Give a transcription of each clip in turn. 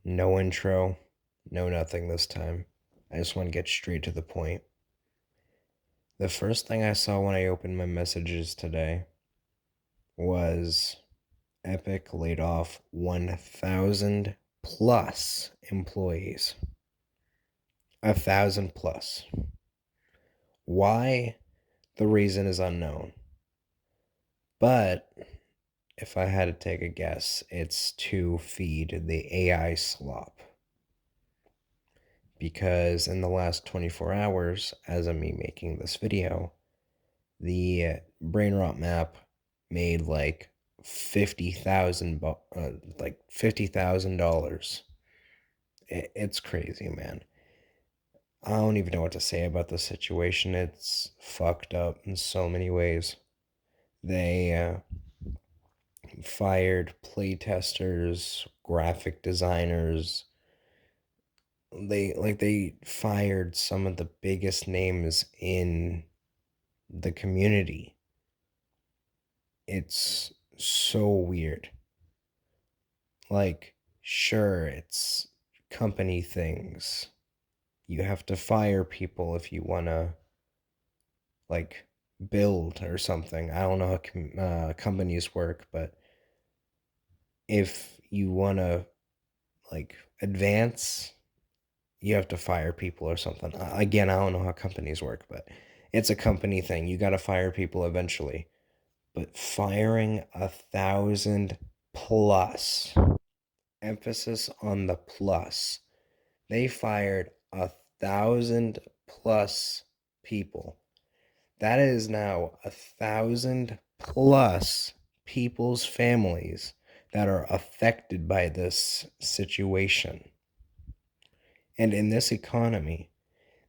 No intro, no nothing this time. I just want to get straight to the point. The first thing I saw when I opened my messages today was Epic laid off 1,000 plus employees. 1,000 plus. Why? The reason is unknown. But if I had to take a guess, it's to feed the AI slop. Because in the last 24 hours, as of me making this video, the brain rot map made like 50,000 like $50,000. It's crazy, man. I don't even know what to say about the situation. It's fucked up in so many ways. They fired playtesters, graphic designers. They fired some of the biggest names in the community. It's so weird. Like, sure, it's company things. You have to fire people if you want to, like, build or something. I don't know how companies work, but if you want to, like, advance, you have to fire people or something. Again, I don't know how companies work, but it's a company thing. You got to fire people eventually. But firing 1,000 plus, emphasis on the plus. They fired 1,000 plus people. That is now 1,000 plus people's families that are affected by this situation. And in this economy,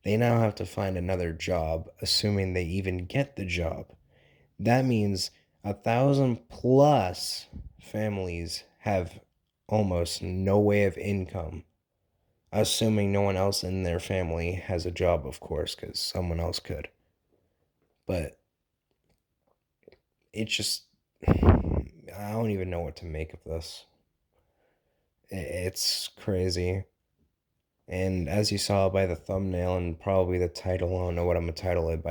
they now have to find another job, assuming they even get the job. That means 1,000 plus families have almost no way of income, assuming no one else in their family has a job, of course, because someone else could. But it just, I don't even know what to make of this. It's crazy. And as you saw by the thumbnail and probably the title, I don't know what I'm gonna title it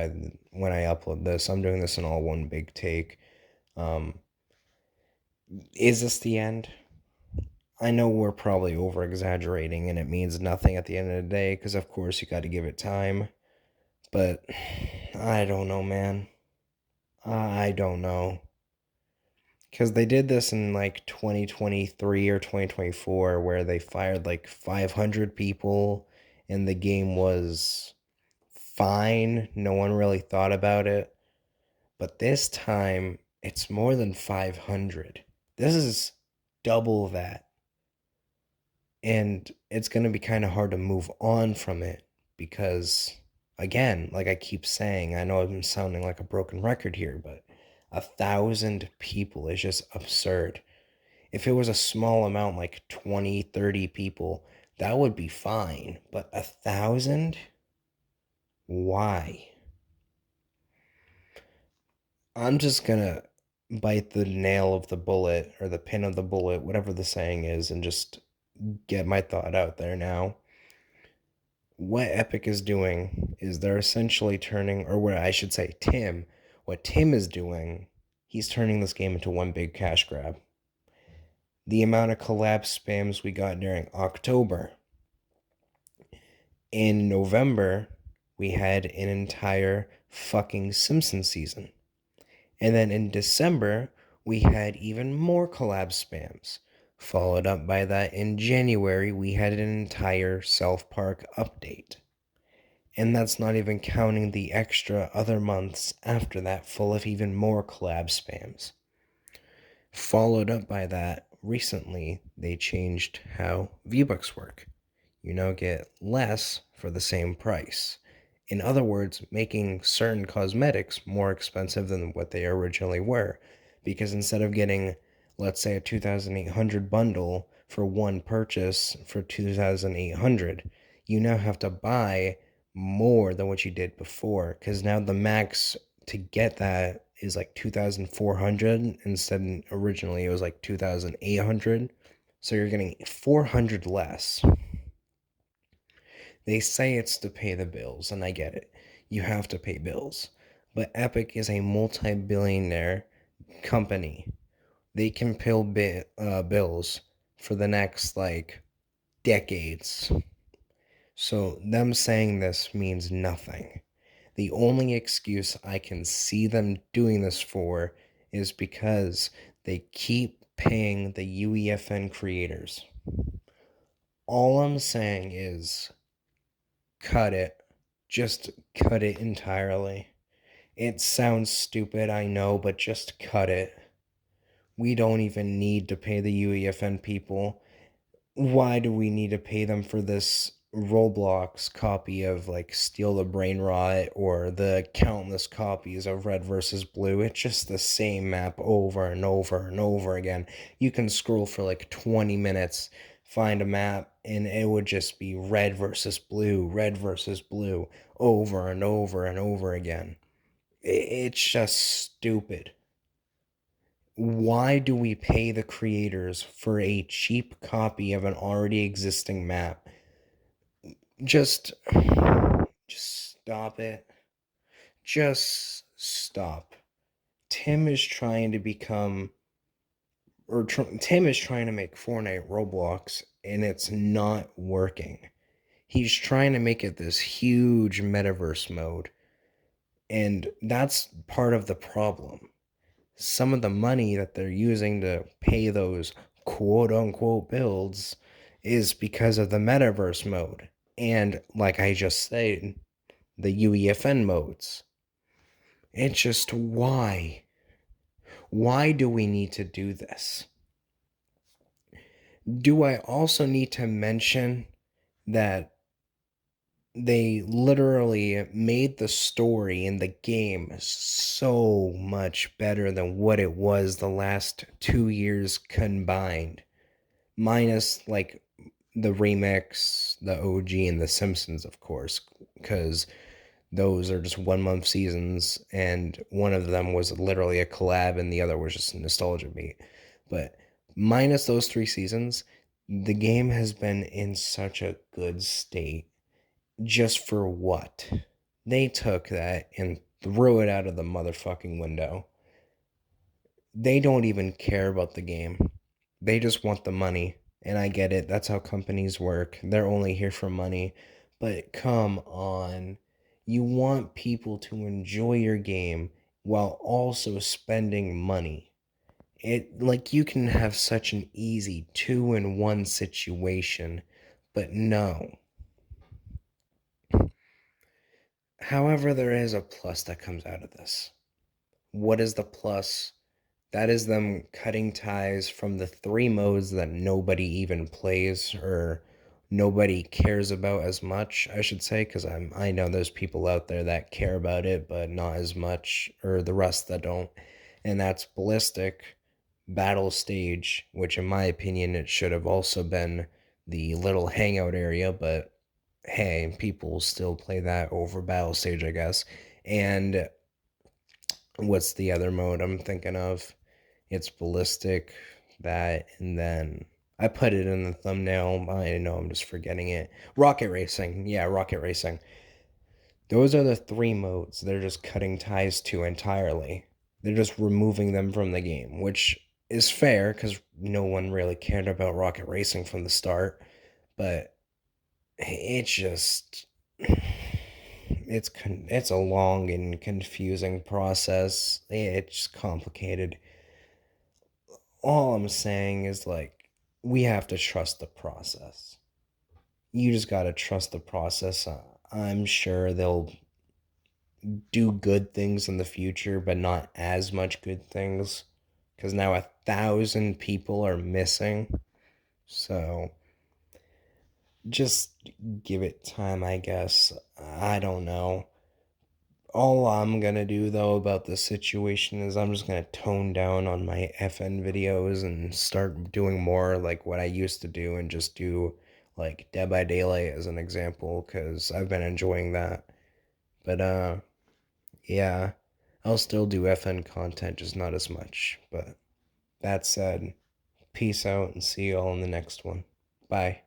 when I upload this. I'm doing this in all one big take. Um, is this the end? I know we're probably over exaggerating and it means nothing at the end of the day because, of course, you got to give it time. But I don't know, man. I don't know. Because they did this in like 2023 or 2024 where they fired like 500 people and the game was fine. No one really thought about it. But this time, it's more than 500. This is double that. And it's going to be kind of hard to move on from it because, again, like I keep saying, I know I'm sounding like a broken record here, but 1,000 people is just absurd. If it was a small amount, like 20, 30 people, that would be fine. But 1,000? Why? I'm just gonna bite the nail of the bullet or the pin of the bullet, whatever the saying is, and just get my thought out there now. What Epic is doing is they're essentially turning, or what I should say, what Tim is doing, he's turning this game into one big cash grab. The amount of collab spams we got during October. In November, we had an entire fucking Simpsons season. And then in December, we had even more collab spams. Followed up by that in January, we had an entire South Park update. And that's not even counting the extra other months after that full of even more collab spams. Followed up by that, recently they changed how V-Bucks work. You now get less for the same price. In other words, making certain cosmetics more expensive than what they originally were. Because instead of getting, let's say, a 2,800 bundle for one purchase for 2,800, you now have to buy more than what you did before. Because now the max to get that is like 2,400 instead originally it was like 2,800. So you're getting 400 less. They say it's to pay the bills, and I get it. You have to pay bills. But Epic is a multi-billionaire company. They can pay bills for the next like decades. So them saying this means nothing. The only excuse I can see them doing this for is because they keep paying the UEFN creators. All I'm saying is cut it. Just cut it entirely. It sounds stupid, I know, but just cut it. We don't even need to pay the UEFN people. Why do we need to pay them for this Roblox copy of like Steal the Brain Rot or the countless copies of Red versus Blue? It's just the same map over and over and over again. You can scroll for like 20 minutes, find a map, and it would just be Red versus Blue over and over and over again. It's just stupid. Why do we pay the creators for a cheap copy of an already existing map? Just just stop it. Just stop. Tim is trying to become Tim is trying to make Fortnite Roblox and it's not working. He's trying to make it this huge metaverse mode, and that's part of the problem. Some of the money that they're using to pay those quote unquote builds is because of the metaverse mode. And like I just said, the UEFN modes. It's just why? Why do we need to do this? Do I also need to mention that they literally made the story in the game so much better than what it was the last 2 years combined, minus like the remix, the OG, and the Simpsons, of course, because those are just 1 month seasons, and one of them was literally a collab, and the other was just a nostalgia beat. But minus those 3 seasons, the game has been in such a good state. Just for what? They took that and threw it out of the motherfucking window. They don't even care about the game. They just want the money. And I get it. That's how companies work. They're only here for money. But come on. You want people to enjoy your game while also spending money. It like you can have such an easy 2-in-1 situation, but no. However, there is a plus that comes out of this. What is the plus? That is them cutting ties from the 3 modes that nobody even plays or nobody cares about as much, I should say, because I know there's people out there that care about it, but not as much, or the rest that don't. And that's Ballistic, Battle Stage, which in my opinion it should have also been the little hangout area, but hey, people still play that over Battle Stage, I guess. And what's the other mode I'm thinking of? It's Ballistic, that, and then I put it in the thumbnail. I know I'm just forgetting it. Rocket Racing. Yeah, Rocket Racing. Those are the 3 modes they're just cutting ties to entirely. They're just removing them from the game, which is fair because no one really cared about Rocket Racing from the start. But it's just it's a long and confusing process. It's complicated. All I'm saying is like we have to trust the process. You just got to trust the process. I'm sure they'll do good things in the future, but not as much good things because now 1,000 people are missing. So just give it time, I guess. I don't know. All I'm gonna do though about this situation is I'm just gonna tone down on my FN videos and start doing more like what I used to do and just do like Dead by Daylight as an example because I've been enjoying that. But yeah, I'll still do FN content, just not as much. But that said, Peace out and see you all in the next one. Bye.